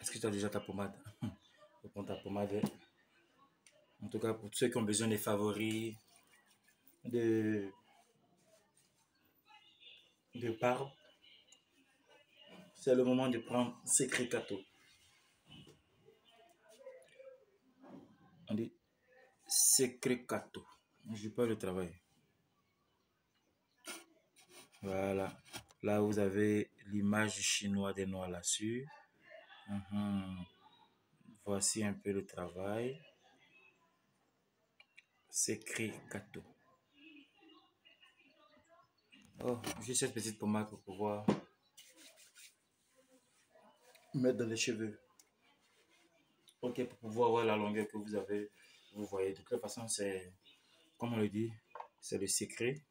Est-ce que tu as déjà ta pommade? Prends ta pommade. En tout cas, pour ceux qui ont besoin des favoris, de, de barbe, c'est le moment de prendre Secret Cato. On dit Secret Cato. Je pas le travail. Voilà. Là, vous avez l'image du chinois des noix là-dessus. Voici un peu le travail. Secret Cato. Oh, j'ai cette petite pommade pour pouvoir mettre dans les cheveux. Ok, pour pouvoir voir la longueur que vous avez. Vous voyez, de toute façon, c'est, comme on le dit, c'est le secret.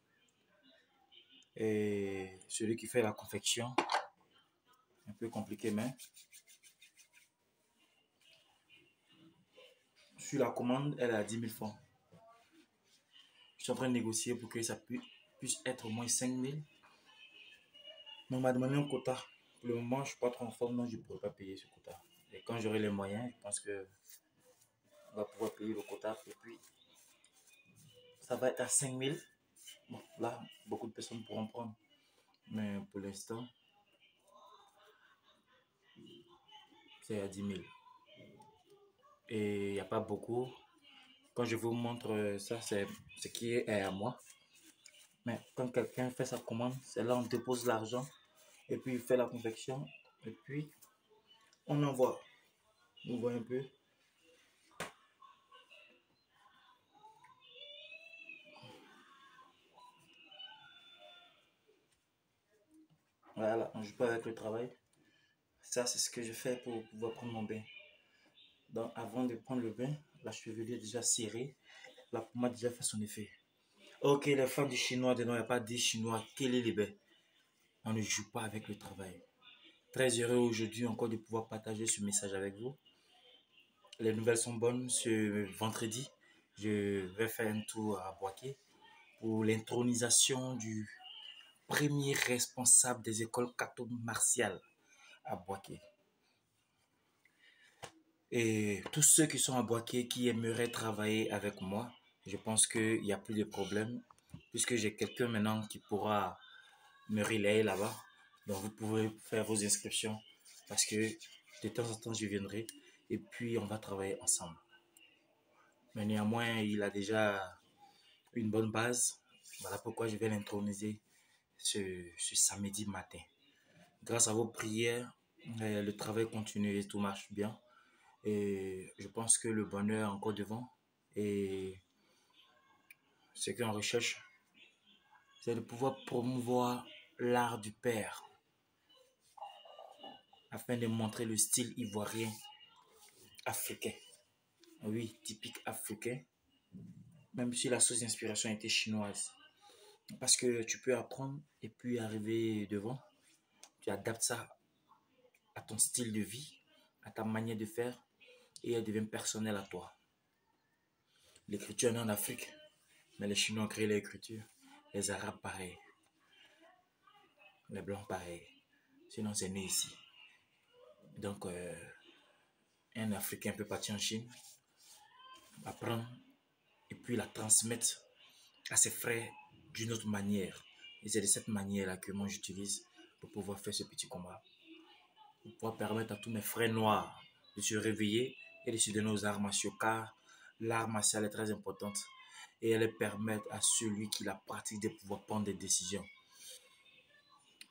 Et celui qui fait la confection, un peu compliqué, mais sur la commande, elle est à 10 000 francs. Je suis en train de négocier pour que ça puisse être au moins 5 000. Mais on m'a demandé un quota. Pour le moment, je ne suis pas trop en forme, donc je ne pourrais pas payer ce quota. Et quand j'aurai les moyens, je pense que on va pouvoir payer le quota. Et puis, ça va être à 5 000. Bon, là, beaucoup de personnes pourront prendre. Mais pour l'instant, c'est à 10 000. Et il n'y a pas beaucoup. Quand je vous montre ça, c'est ce qui est à moi. Mais quand quelqu'un fait sa commande, c'est là on dépose l'argent. Et puis il fait la confection. Et puis on envoie. Vous voyez un peu. Voilà, on joue pas avec le travail. Ça, c'est ce que je fais pour pouvoir prendre mon bain. Donc avant de prendre le bain, la chevelure est déjà serrée. La pommade a déjà fait son effet. Ok, les fans du chinois, de non, il n'y a pas dit chinois, quel est les bains? On ne joue pas avec le travail. Très heureux aujourd'hui encore de pouvoir partager ce message avec vous. Les nouvelles sont bonnes. Ce vendredi, je vais faire un tour à Boaké pour l'intronisation du premier responsable des écoles catho-martiales à Boaké. Et tous ceux qui sont à Boaké qui aimeraient travailler avec moi, je pense qu'il n'y a plus de problème puisque j'ai quelqu'un maintenant qui pourra me relayer là-bas. Donc vous pouvez faire vos inscriptions parce que de temps en temps je viendrai et puis on va travailler ensemble. Mais néanmoins, il a déjà une bonne base. Voilà pourquoi je vais l'introniser ce samedi matin. Grâce à vos prières, le travail continue et tout marche bien. Et je pense que le bonheur est encore devant. Et ce qu'on recherche, c'est de pouvoir promouvoir l'art du père afin de montrer le style ivoirien africain. Oui, typique africain, même si la source d'inspiration était chinoise. Parce que tu peux apprendre et puis arriver devant, tu adaptes ça à ton style de vie, à ta manière de faire et elle devient personnelle à toi. L'écriture est née en Afrique, mais les Chinois ont créé l'écriture. Les Arabes pareil, les Blancs pareil. Sinon c'est né ici. Donc un Africain peut partir en Chine, apprendre et puis la transmettre à ses frères d'une autre manière. Et c'est de cette manière-là que moi j'utilise pour pouvoir faire ce petit combat. Pour pouvoir permettre à tous mes frères noirs de se réveiller et de se donner aux arts martiaux car l'art martial est très importante et elle permet à celui qui la pratique de pouvoir prendre des décisions.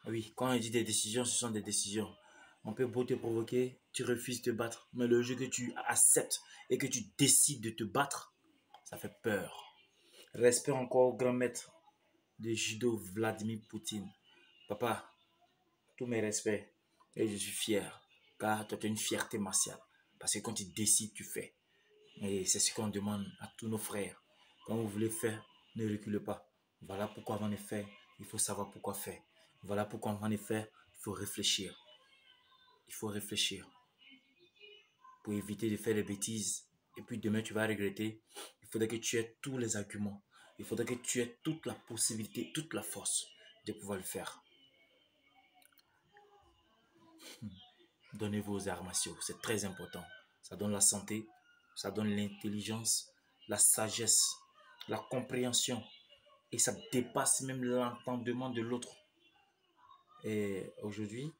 Oui, quand on dit des décisions, ce sont des décisions. On peut beau te provoquer, tu refuses de te battre, mais le jour que tu acceptes et que tu décides de te battre, ça fait peur. Respect encore au grand maître de judo Vladimir Poutine. Papa, tous mes respects et je suis fier car tu as une fierté martiale parce que quand tu décides, tu fais. Et c'est ce qu'on demande à tous nos frères. Quand vous voulez faire, ne reculez pas. Voilà pourquoi avant de faire, il faut savoir pourquoi faire. Voilà pourquoi avant de faire, il faut réfléchir. Il faut réfléchir pour éviter de faire des bêtises. Et puis demain, tu vas regretter. Il faudrait que tu aies tous les arguments. Il faudrait que tu aies toute la possibilité, toute la force de pouvoir le faire. Donnez-vous aux arts martiaux, c'est très important. Ça donne la santé, ça donne l'intelligence, la sagesse, la compréhension. Et ça dépasse même l'entendement de l'autre. Et aujourd'hui,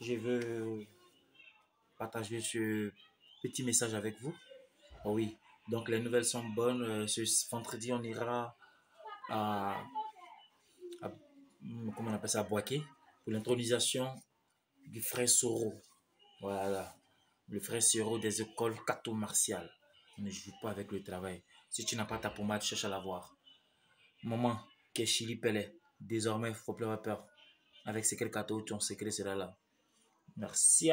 je veux partager ce petit message avec vous. Oh oui, donc les nouvelles sont bonnes. Ce vendredi, on ira à, comment on appelle ça, à Boaké pour l'intronisation du frère Soro. Voilà, le frère Soro des écoles catho-martiales. On ne joue pas avec le travail. Si tu n'as pas ta pommade, cherche à l'avoir. Maman, qui est Chili Pelé, désormais, il ne faut plus avoir peur. Avec ces quelques cadeaux, ton secret sera là. Merci.